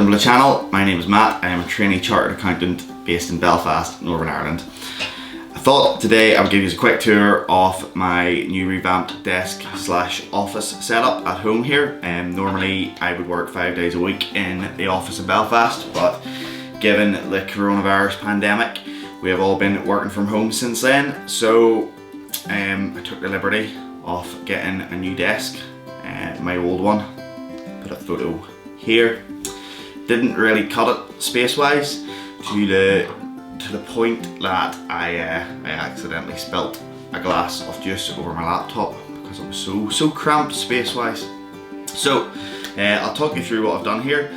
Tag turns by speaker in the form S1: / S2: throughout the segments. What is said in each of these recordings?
S1: Welcome to the channel. My name is Matt. I am a trainee chartered accountant based in Belfast, Northern Ireland. I thought today I would give you a quick tour of my new revamped desk slash office setup at home here. Normally I would work 5 days a week in the office in Belfast, but given the coronavirus pandemic, we have all been working from home since then. So I took the liberty of getting a new desk, my old one. Put a photo here. Didn't really cut it space-wise to the point that I accidentally spilt a glass of juice over my laptop because it was so cramped space-wise. So I'll talk you through what I've done here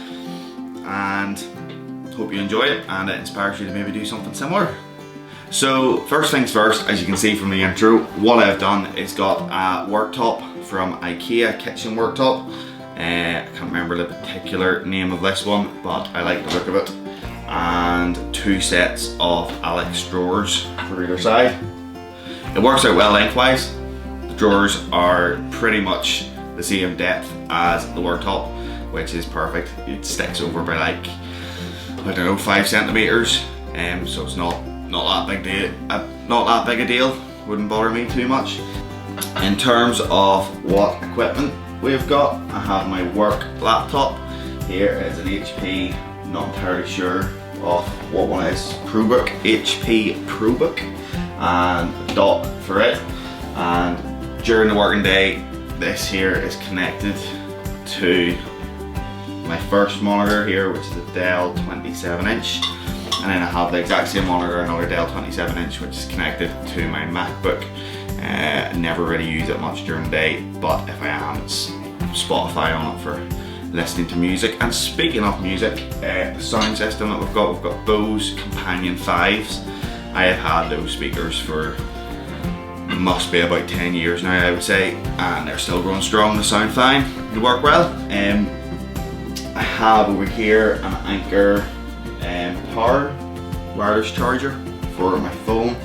S1: and hope you enjoy it and it inspires you to maybe do something similar. So first things first, as you can see from the intro, what I've done is got a worktop from Ikea, kitchen worktop. I can't remember the particular name of this one, but I like the look of it. And 2 sets of Alex drawers for either side. It works out well lengthwise. The drawers are pretty much the same depth as the worktop, which is perfect. It sticks over by like, I don't know, 5 centimeters. So it's not that big a deal. Wouldn't bother me too much. In terms of what equipment we've got, I have my work laptop. Here is an HP, not entirely sure of what one is, ProBook, HP ProBook, and a dock for it. And during the working day, this here is connected to my first monitor here, which is a Dell 27-inch. And then I have the exact same monitor, another Dell 27-inch, which is connected to my MacBook. I never really use it much during the day, but if I am, it's Spotify on it for listening to music. And speaking of music, the sound system that we've got Bose Companion 5s. I have had those speakers for, must be about 10 years now, I would say, and they're still going strong. They sound fine, they work well. I have over here an Anchor power wireless charger for my phone.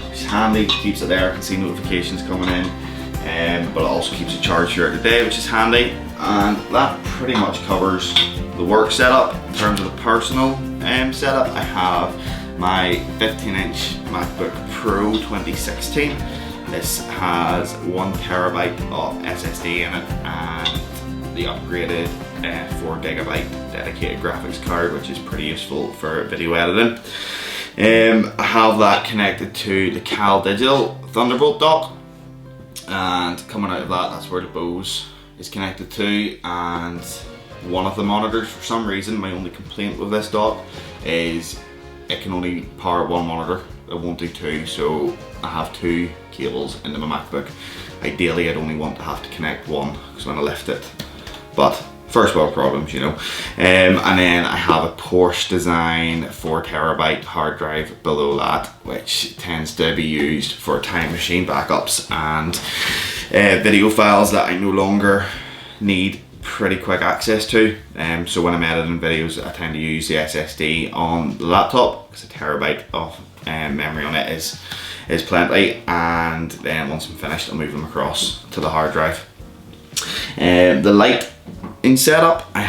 S1: It's handy, keeps it there, I can see notifications coming in, but it also keeps it charged throughout the day, which is handy. And that pretty much covers the work setup. In terms of the personal setup, I have my 15-inch MacBook Pro 2016. This has 1 terabyte of SSD in it and the upgraded 4 gigabyte dedicated graphics card, which is pretty useful for video editing. I have that connected to the Cal Digital Thunderbolt dock, and coming out of that, that's where the Bose is connected to. And one of the monitors, for some reason, my only complaint with this dock is it can only power 1 monitor, it won't do 2, so I have 2 cables into my MacBook. Ideally I'd only want to have to connect 1 because when I lift it, but first world problems, you know. And then I have a Porsche design 4 terabyte hard drive below that, which tends to be used for time machine backups and video files that I no longer need pretty quick access to. So when I'm editing videos, I tend to use the SSD on the laptop because a terabyte of memory on it is plenty. And then once I'm finished, I'll move them across to the hard drive. The light in setup, I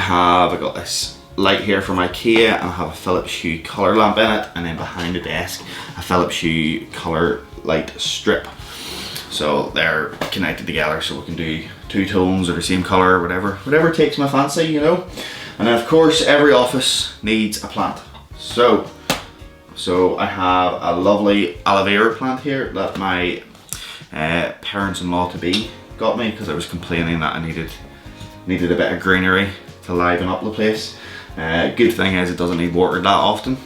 S1: got this light here from Ikea, and I have a Philips Hue color lamp in it, and then behind the desk a Philips Hue color light strip. So they're connected together so we can do 2 tones or the same color, whatever takes my fancy, you know. And then of course every office needs a plant. So I have a lovely aloe vera plant here that my parents-in-law to be got me because I was complaining that I needed a bit of greenery to liven up the place. Good thing is it doesn't need watered that often,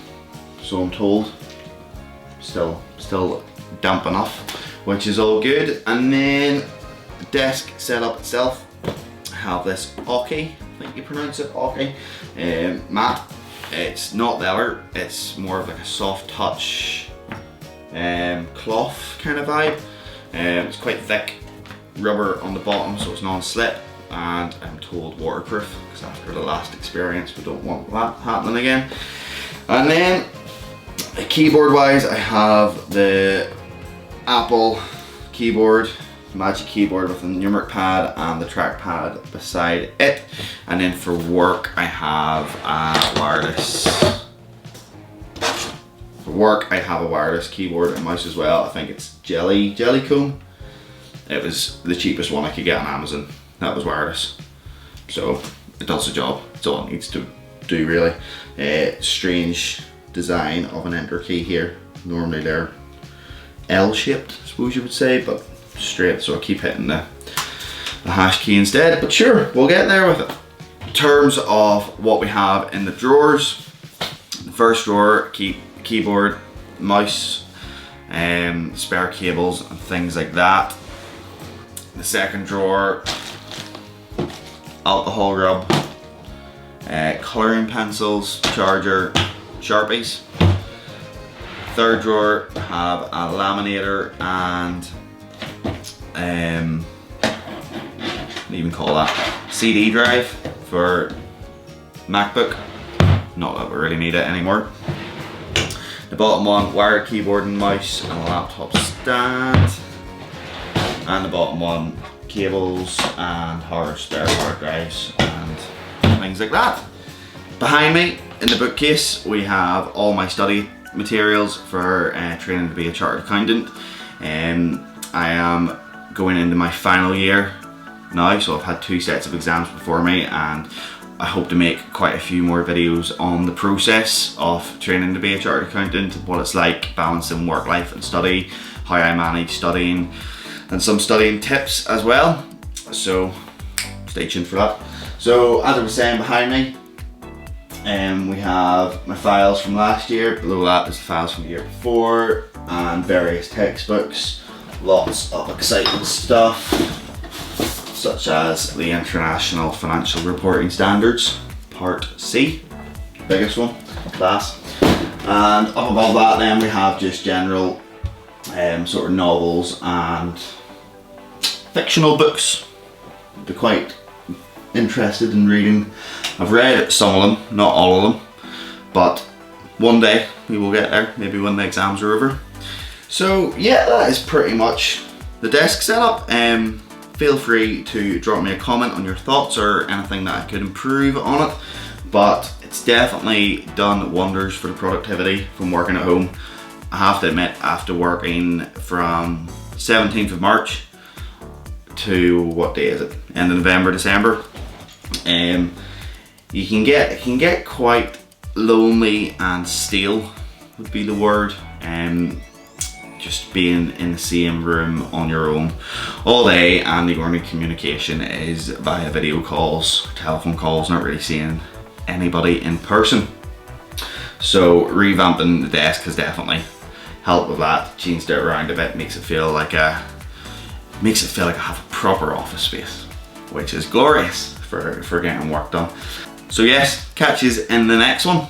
S1: so I'm told. Still damp enough, which is all good. And then the desk setup itself, I have this Oki, I think you pronounce it, Oki, mat. It's not leather, it's more of like a soft touch cloth kind of vibe. It's quite thick, rubber on the bottom so it's non-slip, and I'm told waterproof because after the last experience we don't want that happening again. And then keyboard wise, I have the Apple keyboard Magic keyboard with a numeric pad and the trackpad beside it. And then for work, I have a wireless. For work, I have a wireless keyboard and mouse as well. I think it's Jellycomb. It was the cheapest one I could get on Amazon. That was wireless, so it does the job. It's all it needs to do, really. Strange design of an enter key here. Normally they're L-shaped, I suppose you would say, but straight, so I keep hitting the hash key instead. But sure, we'll get there with it. In terms of what we have in the drawers, the first drawer, keyboard, mouse, spare cables and things like that. The second drawer, alcohol rub, colouring pencils, charger, Sharpies. Third drawer, have a laminator and what do you even call that? CD drive for MacBook. Not that we really need it anymore. The bottom one, wired keyboard and mouse and a laptop stand. And the bottom one, cables and spare hard drives and things like that. Behind me in the bookcase we have all my study materials for training to be a chartered accountant. I am going into my final year now, so I've had 2 sets of exams before me, and I hope to make quite a few more videos on the process of training to be a chartered accountant, what it's like balancing work life and study, how I manage studying, and some studying tips as well. So stay tuned for that. So as I was saying, behind me we have my files from last year. Below that is the files from the year before and various textbooks. Lots of exciting stuff, such as the International Financial Reporting Standards, Part C, biggest one, class. And up above that then we have just general sort of novels and fictional books. I'd be quite interested in reading. I've read some of them, not all of them, but one day we will get there, maybe when the exams are over. So yeah, that is pretty much the desk setup. Feel free to drop me a comment on your thoughts or anything that I could improve on it, but it's definitely done wonders for the productivity from working at home. I have to admit, after working from 17th of March to, what day is it? End of November, December. It can get quite lonely and stale would be the word. Just being in the same room on your own all day, and the only communication is via video calls, telephone calls, not really seeing anybody in person. So revamping the desk has definitely helped with that. Changed it around a bit, makes it feel like I have a proper office space, which is glorious for getting work done. So yes, catch you in the next one.